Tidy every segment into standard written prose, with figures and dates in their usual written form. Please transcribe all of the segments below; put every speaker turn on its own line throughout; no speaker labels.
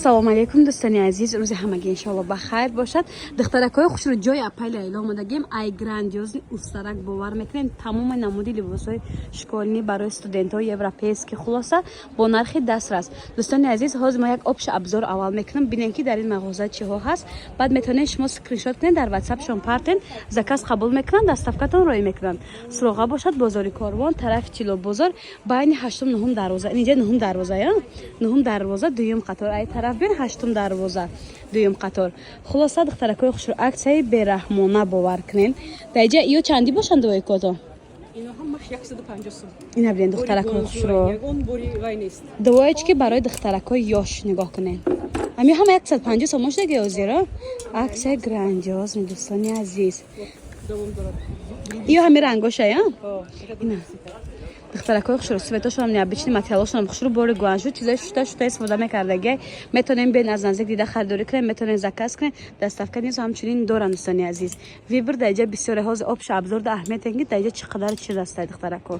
салому алейкум дӯстони азиз, рӯзи ҳамагӣ иншоалло ба хайр бошад. духтаракҳои хушрӯ ҷои апай лайла омадагием. Ай грандиозни устарак бовар мекунем. Тамоми намуди либосҳои школӣ барои студентҳои европейски хулоса бо нархи дастрас. дӯстони азиз, ҳозир мо як обши обзор аввал мекунем. бинем ки дар ин мағоза чиҳо ҳаст. баъд метавонед шумо скриншот кунед, дар ватсапшон партен, заказ қабул мекунанд, доставкатон роӣ мекунанд. суроға бошад бозори Корвон, тарафи Чило бозор, байни 8-9 дарвоза. Инҷа 9 дарвоза я? 9 дарвоза дуюм қатор. Ай тараф бин 8 дарвоза дуюм қатор. Хулоса духтаракҳои хушрӯ аксияи бераҳмона бовар кунен. Даиҷа ё чанди бошанд дувои кото?
Инаҳо маш 150 сум.
Ина бинен духтаракҳои хушрӯ.
Ягон бори вай нест.
Дувоечки барои духтаракҳои ёш нигоҳ кунен. Ами ҳама 150 сум мошдаги озира. Аксияи грандиоз дӯстони азиз.
Давом дорад.
Ё ҳами рангоша я?
Ина.
духтаракҳои хушрӯ светошонам необычни материалошонам хушрӯ бори гуанҷу чизои шута истифода мекардаги метонем бен аз наздик дида харидорӣ кунем, метонем заказ кунем, доставка низ ҳамчунин доранд дӯстони азиз. Вибр даиҷа бисёре ҳозир обши обзор да аҳамият ки даиҷа чӣ қадар чиз астаи духтаракҳо.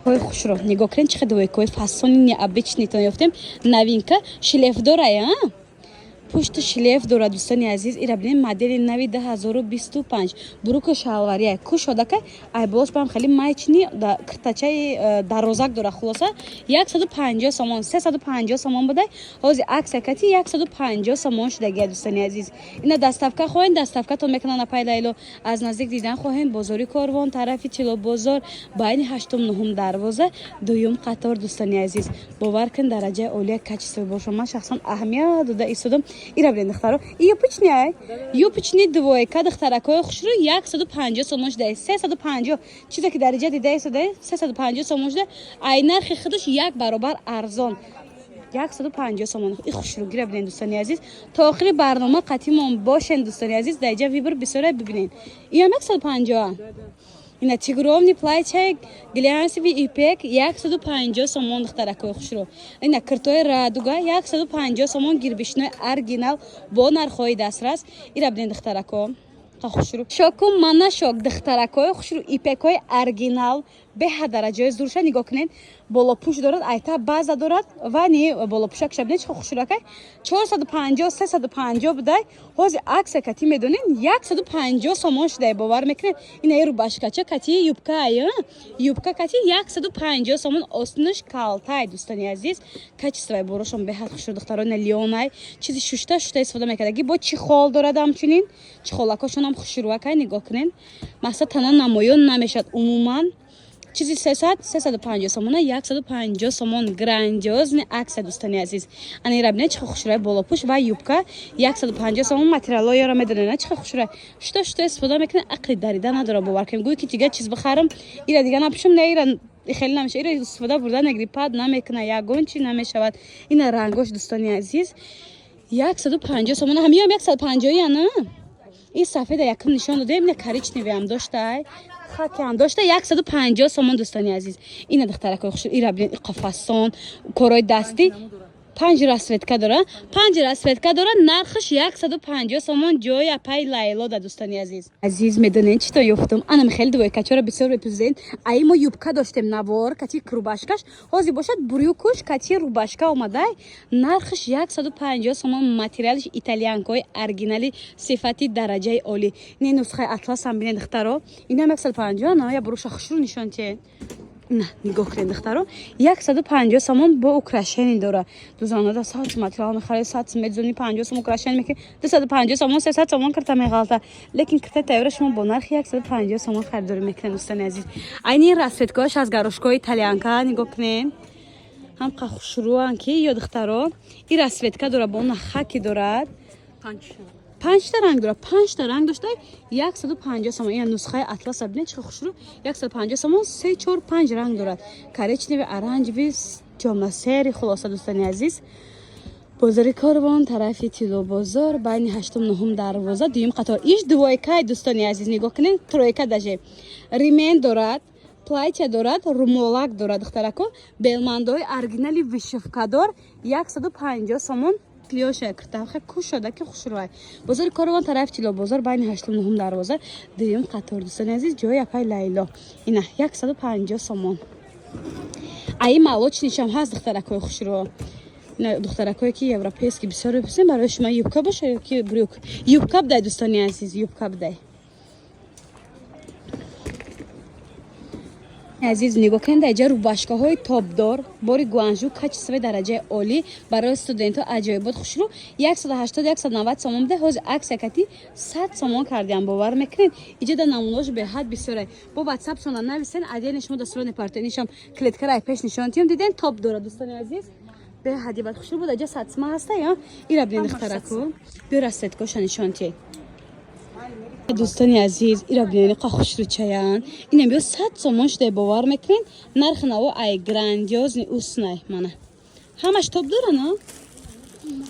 ҳои хушрӯ нигоҳ кунед чӣ қадар войкои фасони необычни тон ёфтем. Новинка шлеф дорая? пушти шлеф дорад дӯстони азиз. ира бинем модели нави 2025 буруку шалвария кушодака айболош бам хеле майчни киртачаи дарозак дора. хулоса 150 сомон 350 сомон будай ҳозир аксия кати 150 сомон шудаги дӯстони азиз. ина доставка хоҳен доставкатон мекунанд апай лайло. аз наздик дидан хоҳен бозори Корвон, тарафи Чило бозор, байни 8-9 дарвоза дуюм қатор дӯстони азиз. бовар кун дараҷаи олия качество бошад. ман шахсан аҳамият дода истодам. ира билен духтаро юпични ай юпични двойка духтаракҳои хушрӯ 150 сомон шуда 350 чизе ки дариҷа дида истода 350 сомон шуда ай нархи худаш як баробар арзон 150 сомон. и хушрӯ гира билен дӯстони азиз. то охири барнома қатъимон бошен дӯстони азиз. даиҷа вибр бисёра бибинен. иам 150 ина тигровни плайчаи глянсиви ипек 150 сомон духтаракҳои хушрӯ. ина киртои радуга 150 сомон гирбишнои оригинал бо нархҳои дастрас. ира билен духтаракҳо хушрӯ шоку мана шок духтаракҳои хушрӯ ипекҳои оригинал беҳа дараҷаи зурша нигоҳ кунед. болопӯш дорад, айта база дорад ва не болопӯша киша бинед чӣ хушрӯакай 450 350 будай ҳозир аксия кати медонен 150 сомон шудай бовар мекунед. ина рубашкача кати юбка ая юбка кати 150 сомон остинаш калтай дӯстони азиз. качествои борошон беҳад хушрӯ духтарона леонай чизи шушта истифода мекардаги бо чихол дорад ҳамчунин чихолакошонам хушрӯакай нигоҳ кунед. мақсад тана намоён намешад умуман чизи 350 сомона 150 сомон грандиозни аксия дӯстони азиз. ани рабина чихо хушрӯи болопӯш ва юбка 150 сомон материалҳо ёра медонена чихо хушрӯи шута истифода мекунед. ақли дарида надора бовар кунем гӯи ки дигар чиз бихарам ира дига напӯшам не ира хеле намеша ира истифода бурда негрипад намекуна ягон чи намешавад. ина рангош дӯстони азиз 150 сомон ҳамиём 150 яна ин сафеда якм нишон додем. ина коричневиам доштаай хакиам дошта 150 сомон дӯстони азиз. ина духтаракҳои хушрӯ ира билен қафасон корои дастӣ 5 расветка дора 5 расветка дора нархаш 150 сомон ҷои апай лайло да дӯстони азиз медонед чӣ то ёфтам. анам хеле двойкачора бисёр репузен ай мо юбка доштем навор кати рубашкаш ҳозир бошад бурюкуш кати рубашка омадай нархаш 150 сомон. материалиш итальянкои оригинали сифати дараҷаи олӣ. ин нусхаи атласам бинед духтаро инам 150 на я буруша хушрӯ нишон те на нигоҳ кунед духтаро 150 сомон бо украшени дора. дузанада сац материал мехаред сац медзони 50 сомон украшени меки 250 сомон 300 сомон кирта меғалта лекин кирта тайёра шумо бо нархи 150 сомон харидорӣ мекунед дӯстони азиз. айни расветкоаш аз гарошкои итальянка нигоҳ кунед ҳамқа хушрӯан ки ё духтаро ин расветка дора бо на хаки дорад 5 ранг дора 5 ранг дошта 150 сомон. ин нусхаи атлас бинед чӣ хушрӯ 150 сомон 3 4 5 ранг дорад. коричневи оранҷеви ҷомнасери хулоса дӯстони азиз. бозори Корвон тарафи Чило бозор байни 8-9 дарвоза дуюм қатор. иш двойкаи дӯстони азиз нигоҳ кунед тройка даже римен дорад платья дорад румолак дорад духтарако белмандои оригинали вишивкадор 150 сомон. клёша киртавха кушода ки хушрӯай бозори Корвон тарафи Чило бозор байни 8-9 дарвоза дуюм қатор дӯстони азиз ҷои апай лайло. ина 150 сомон. ай молочнишам ҳаст духтаракҳои хушрӯ نه دخترکایی که یوروپیسکی بسیار بپسین برای شما یوبکا باشه یا که بروک یوبکا بده دوستانی عزیز یوبکا بده عزیز نگاه کنید اینجا رو باشگاه های تابدار باری گوانجو کچ سوی درجه عالی برای استودنت ها عجایبات خوشرو 180 190 سوم بده حاضر عکس یکتی 100 سوم کردیم باور میکنین اینجا در نمونهش به حد بسیاره با واتساپ شما نویسین عدد شما دستور پارتنرشم کلیک کرای پیش نشان تیم دیدین تابدار دوستان عزیز به حدی بعد خوشرو بود اینجا 100 سوم هسته یا ایرا ببینید اختراکو بیراست کوشن نشان تی دوستانی عزیز ایرا ببینید خوش رو چیان اینم بیو 100 سومش ده باور میکنین نرخ نو ای گراندیوز نی اوسنای مانه همش توپ داره نه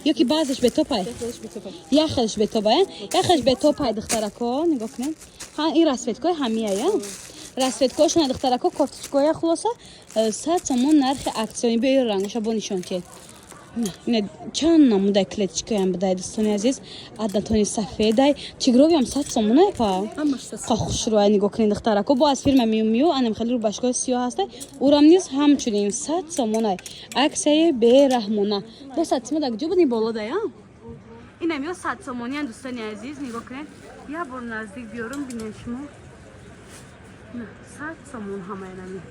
یکی بعضش به توپای یخش به توپای یخش به توپای دخترکو نگاه کنین ها این راسفتکوی همیه یا راسفتکوش نه دخترکو کوفتشکوی خلاصه 100 سوم نرخ اکسیونی به رنگش با نشون که نه چند نموده کلیتچکه هم بده دوستانی عزیز عدتانی سفیده چیگروی هم 100 سومونه پا خوش رو نگاه کنید دخترکو با از فیلم میو انم خیلی رو باشگاه سیاه هسته اورم نیست همچنین 100 سومونه عکسای به رحمونه با 100 سومونه جو بدین بالا ده یا اینم یا 100 سومونی هم دوستانی عزیز نگاه کنید یا بر نزدیک بیارم ببینید شما نه 100 سومون همه اینمی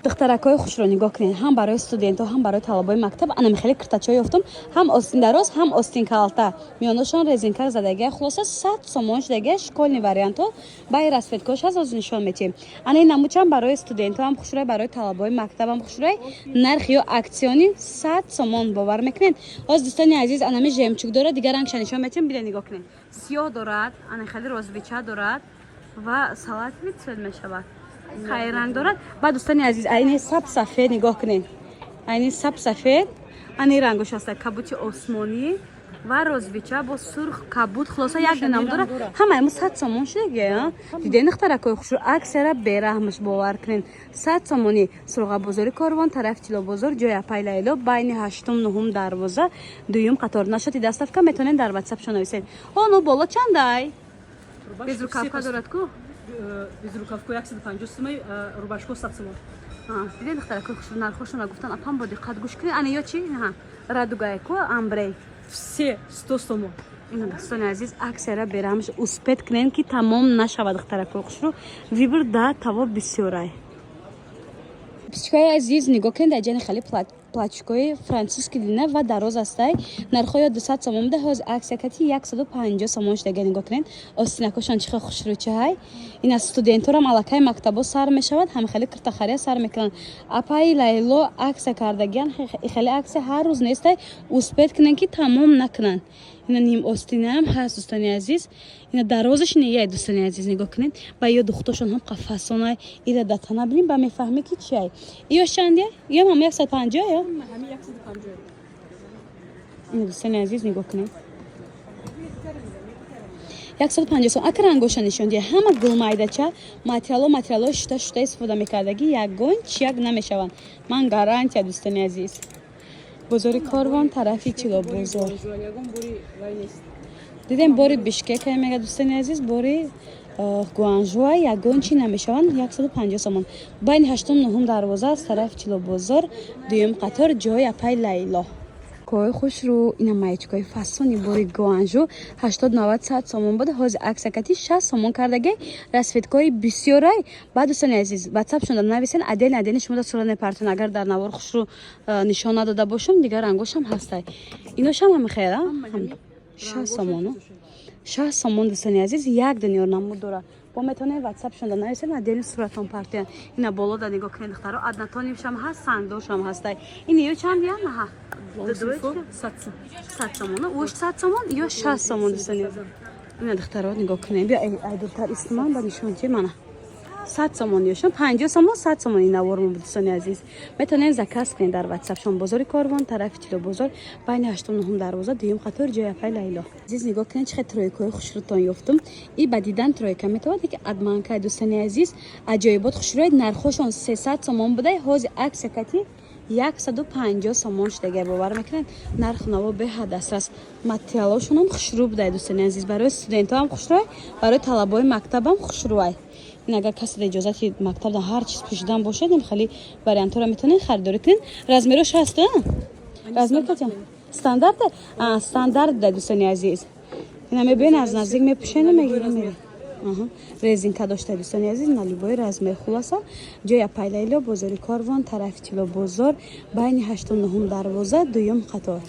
دخترکای خوش رو نگاه کنین هم برای استودنت ها هم برای طلبای مکتب انا خیلی کرتاچای یافتم هم آستین دراز هم آستین کالتا میانشان رزینکار زدگی خلاصه 100 سومونش دیگه شکلنی وریانت ها با راسفتکوش از نشون میتیم انا این نموچم برای استودنت ها هم خوش رو برای طلبای مکتب هم خوش رو نرخی و اکسیونی 100 سومون باور میکنین از دوستانی عزیز انا می جمچوک داره دیگه رنگش نشون میتیم ببینید نگاه کنین سیاه دارد انا خیلی روزبیچه دارد و سالات میتونه میشه خیلی رنگ دارد بعد دوستانی عزیز این سب سفید نگاه کنین این سب سفید این رنگش هست کبوت آسمانی و روزبیچه با سرخ کبوت خلاصه یک نام داره همه ما 100 سومون شده دیدین اختراکای خوش رو اکثر به رحمش باور کنین 100 سومونی سرغ بازار کاروان طرف تیلا بازار جای پایلیلا بین 8 9 دروازه دوم قطار نشاتی دستافکا میتونین در واتساپ شو نویسین اونو بالا چندای без рукавка дорад ку
без рукавку 150 сум рубашку 100 сум
دیدین دخترکای خوش нархошона гуфтан апам бо диққат гӯш кунед ана ё чи ҳа радугае ку амбрей
все 100 сум
ина достони азиз аксера берамш успет кунен ки тамом нашавад дختаракой хушро вибр да таво бисёрай пичкаи азиз нигоҳ кунед аҷани хали плачкои французски дина ва дароз астай нархои 200 сомон да ҳоз аксиякати 150 сомон шуда нигоҳ кунед остинакошон чихо хушрӯчаҳай ина студенторам алакай мактабо сар мешавад ҳам хали киртахария сар мекунанд апай лайло акса кардагиан хали акса ҳар рӯз нестай успет кунен ки тамом накунанд ина ним остинаам ҳаст дӯстони азиз ина дарозаш неяй дӯстони азиз нигоҳ кунед ба ё духтошон ҳам қафасонай ира датана бинем ба мефаҳме ки чиай ё шандия ё ҳам 150 ё
ҳами 150
ина дӯстони азиз нигоҳ кунед 150 сом акар ангоша нишондия ҳама гулмайдача материало шута истифода мекардаги ягон чияк намешаванд ман гарантия дӯстони азиз бозори корвон тарафи чило бозор дидем бори бишкек мега дӯстони азиз бори гуанжуа ягон чи намешаванд 150 сомон байни 8-9 дарвоза аз тарафи чило бозор дуюм қатор ҷои апай лайло кой хушру ина маечкои фасони бори гуанжу 80-90 сомон буд ҳози аксакати 60 сомон кардаги расветкои бисёрай баъд дӯстони азиз ватсап шуда нависен адени шумо да суране партон агар дар навор хушру нишон надода бошам дигар рангошам ҳастай иношам ҳам хела 60 сомону 60 сомон дӯстони азиз як дунё намуд дора бо метавонед ватсап шуда нависен адени суратон партия ина боло да нигоҳ кунед духтаро аднатонишам ҳаст сангдошам ҳастай ин ё чанд я наҳа 100 сомон уш 100 сомон ё 60 сомон дӯстони ина духтаро нигоҳ кунед биё айдуртар истимон ба нишончи мана 100 сомон ёшон 50 сомон 100 сомон ин аворум дӯстони азиз метавонед заказ кунед дар ватсап шон бозори корвон тарафи чило бозор байни 8-9 дарвоза дуюм қатор ҷои апай лайло азиз нигоҳ кунед чихе тройкаи хушрӯтон ёфтум и ба дидан тройка метавонад ки адманкай дӯстони азиз аҷоибот хушрӯед нархошон 300 сомон будай ҳози аксакати 150 сомон шудагай бовар мекунед нарх наво беҳад дастрас материалошонам хушрӯ будай дӯстони азиз барои студентҳоам хушрӯй барои талабои мактабам хушрӯай این اگر کسی در اجازت مکتب در هر چیز پوشیدن باشه این خیلی وریانت ها رو میتونین خریداری کنین. رزمیروش هست رزمیر کجا استاندارد استاندارد ده دوستانی عزیز. اینا میبین از نزدیک میپوشن میگیرن میره. رزینکا داشته دوستانی عزیز نالیبای رزمیر خلاصه جای پایلیلا بازاری کاروان طرف چیلو بازار بین 8 و 9 دروازه دوم قطار.